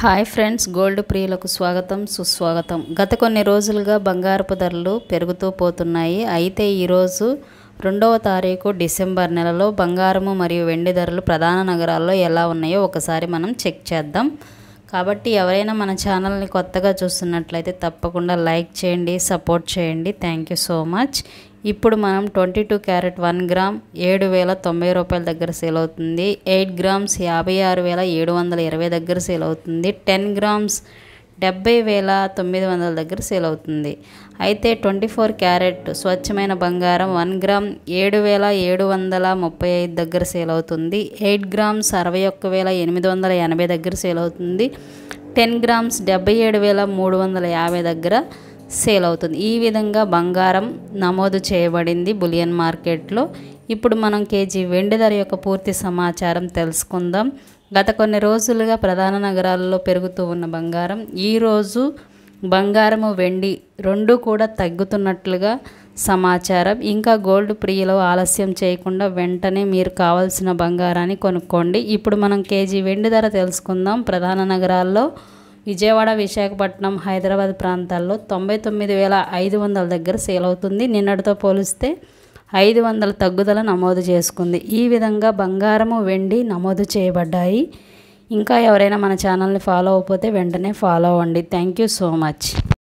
Hi friends, gold ప్రియులకు స్వాగతం సుస్వాగతం. గత కొన్ని రోజులుగా బంగారపు ధరలు పెరుగుతూ పోతున్నాయి. అయితే ఈరోజు 2వ తారీఖు డిసెంబర్ నెలలో బంగారము మరియు వెండి ధరలు ప్రధాన నగరాల్లో ఎలా ఉన్నాయో ఒకసారి మనం చెక్ చేద్దాం. కాబట్టి ఎవరైనా మన ఛానల్ని కొత్తగా చూస్తున్నట్లయితే తప్పకుండా లైక్ చేయండి, సపోర్ట్ చేయండి. Thank you so much. ఇప్పుడు మనం 22 క్యారెట్ 1 గ్రామ్ 7,090 రూపాయల దగ్గర సేల్ అవుతుంది. 8 గ్రామ్స్ 56,720 దగ్గర సేల్ అవుతుంది. 10 గ్రామ్స్ 70,900 దగ్గర సేల్ అవుతుంది. అయితే 24 క్యారెట్ స్వచ్ఛమైన బంగారం 1 గ్రామ్ 7,735 దగ్గర సేల్ అవుతుంది. 8 గ్రామ్స్ 61,880 దగ్గర సేల్ అవుతుంది. 10 గ్రామ్స్ 77,350 దగ్గర సేల్ అవుతుంది. ఈ విధంగా బంగారం నమోదు చేయబడింది బులియన్ మార్కెట్లో. ఇప్పుడు మనం కేజీ వెండి ధర యొక్క పూర్తి సమాచారం తెలుసుకుందాం. గత కొన్ని రోజులుగా ప్రధాన నగరాల్లో పెరుగుతూ ఉన్న బంగారం ఈరోజు బంగారము వెండి రెండు కూడా తగ్గుతున్నట్లుగా సమాచారం. ఇంకా గోల్డ్ ప్రియులు ఆలస్యం చేయకుండా వెంటనే మీరు కావాల్సిన బంగారాన్ని కొనుక్కోండి. ఇప్పుడు మనం కేజీ వెండి ధర తెలుసుకుందాం. ప్రధాన నగరాల్లో విజయవాడ, విశాఖపట్నం, హైదరాబాద్ ప్రాంతాల్లో 99,500 దగ్గర సేల్ అవుతుంది. నిన్నటితో పోలిస్తే 500 తగ్గుదల నమోదు చేసుకుంది. ఈ విధంగా బంగారము వెండి నమోదు చేయబడ్డాయి. ఇంకా ఎవరైనా మన ఛానల్ని ఫాలో అవ్వకపోతే వెంటనే ఫాలో అవ్వండి. Thank you so much.